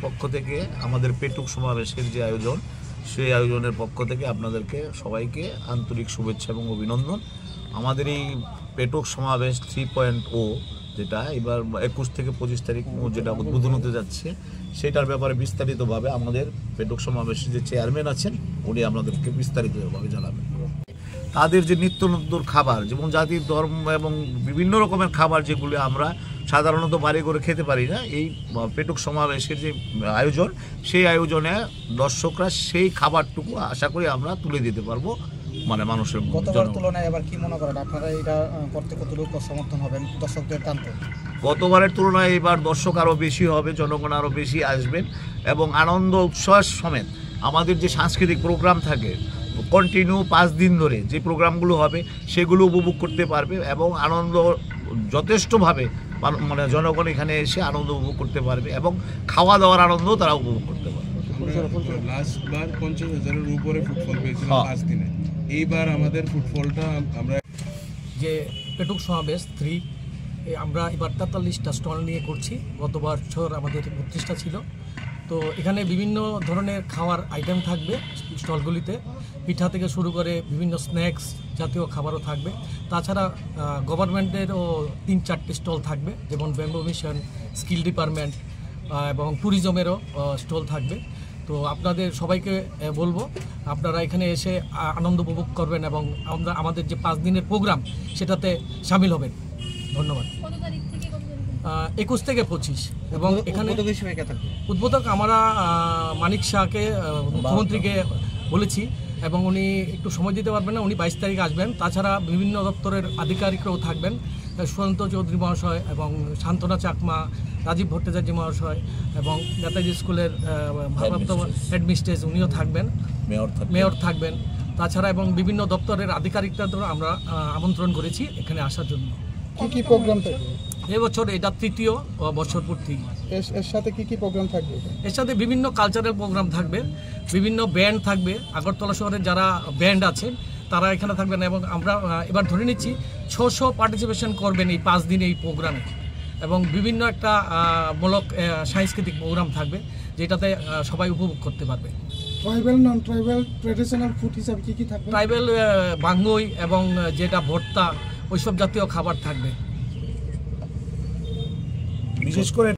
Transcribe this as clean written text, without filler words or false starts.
পক্ষ থেকে আমাদের পেটুক সমাবেশের যে আয়োজন, সেই আয়োজনের পক্ষ থেকে আপনাদেরকে সবাইকে আন্তরিক শুভেচ্ছা এবং অভিনন্দন। আমাদের এই পেটুক সমাবেশ 3.0 যেটা এবার 21 থেকে 25 তারিখ যেটা উদ্বোধন হতে যাচ্ছে, সেটার ব্যাপারে বিস্তারিতভাবে আমাদের পেটুক সমাবেশের যে চেয়ারম্যান আছেন উনি আপনাদেরকে বিস্তারিতভাবে জানাবেন। তাদের যে নিত্য নতুন খাবার, যেমন জাতির ধর্ম এবং বিভিন্ন রকমের খাবার যেগুলো আমরা সাধারণত বাড়ি করে খেতে পারি না, এই পেটুক সমাবেশের যে আয়োজন, সেই আয়োজনে দর্শকরা সেই খাবারটুকু আশা করি আমরা তুলে দিতে পারবো মানুষের। গতবার তুলনায় এবার কি মনে করেন আপনারা এটা করতে কতটুকু সমর্থন হবেন দর্শকদের টানতে? গতবারের তুলনায় এবার দর্শক আরও বেশি হবে, জনগণ আরও বেশি আসবেন এবং আনন্দ উচ্ছ্বাস সমেত আমাদের যে সাংস্কৃতিক প্রোগ্রাম থাকে কন্টিনিউ 5 দিন ধরে যে প্রোগ্রামগুলো হবে সেগুলো উপভোগ করতে পারবে এবং আনন্দ যথেষ্টভাবে জনগণ এখানে এসে আনন্দ উপভোগ করতে পারবে এবং খাওয়া দাওয়ার আনন্দ তারা উপভোগ করতে পারবে। লাস্টবার 50,000-এর উপরে ফুটফল পেয়েছিলাম 5 দিনে। এইবার আমাদের ফুটফলটা আমরা যে পেটুক সমাবেশ 3 আমরা এবার 43টা স্টল নিয়ে করছি। গত বছর আমাদের 32টা ছিল। তো এখানে বিভিন্ন ধরনের খাওয়ার আইটেম থাকবে স্টলগুলিতে, পিঠা থেকে শুরু করে বিভিন্ন স্ন্যাক্স জাতীয় খাবারও থাকবে। তাছাড়া গভর্নমেন্টেরও 3-4টে স্টল থাকবে, যেমন ব্যাম্বু মিশন, স্কিল ডিপার্টমেন্ট এবং ট্যুরিজমেরও স্টল থাকবে। তো আপনাদের সবাইকে বলবো আপনারা এখানে এসে আনন্দ উপভোগ করবেন এবং আমাদের যে 5 দিনের প্রোগ্রাম সেটাতে সামিল হবেন। ধন্যবাদ। 21 থেকে 25 এবং এখানে উদ্বোধক আমরা মানিক শাহকে, মুখ্যমন্ত্রীকে বলেছি এবং উনি একটু সময় দিতে পারবেন না, উনি 22 তারিখ আসবেন। তাছাড়া বিভিন্ন দপ্তরের আধিকারিকরাও থাকবেন, সুশান্ত চৌধুরী মহাশয় এবং সান্ত্বনা চাকমা, রাজীব ভট্টাচার্য মহাশয় এবং নেতাজি স্কুলের ভারপ্রাপ্ত হেডমিস্ট্রেস উনিও থাকবেন, মেয়র থাকবেন। তাছাড়া এবং বিভিন্ন দপ্তরের আধিকারিকদের আমরা আমন্ত্রণ করেছি এখানে আসার জন্য। কি প্রোগ্রাম থাকবে এবছর? এটা 3য় বছর পূর্তি। এর সাথে কি প্রোগ্রাম থাকবে? এর সাথে বিভিন্ন কালচারাল প্রোগ্রাম থাকবে, বিভিন্ন ব্যান্ড থাকবে। আগরতলা শহরের যারা ব্যান্ড আছে তারা এখানে থাকবেন এবং আমরা এবার ধরে নিচ্ছি 600 পার্টিসিপেশন করবেন এই 5 দিন এই প্রোগ্রামে এবং বিভিন্ন একটা মূলক সাংস্কৃতিক প্রোগ্রাম থাকবে যেটাতে সবাই উপভোগ করতে পারবে। ট্রাইবাল, নন ট্রাইবাল, ট্র্যাডিশনাল ফুড হিসাবে কি থাকবে? ট্রাইবাল বাঙ্গই এবং যেটা ভর্তা ওইসব জাতীয় খাবার থাকবে। বিশেষ করে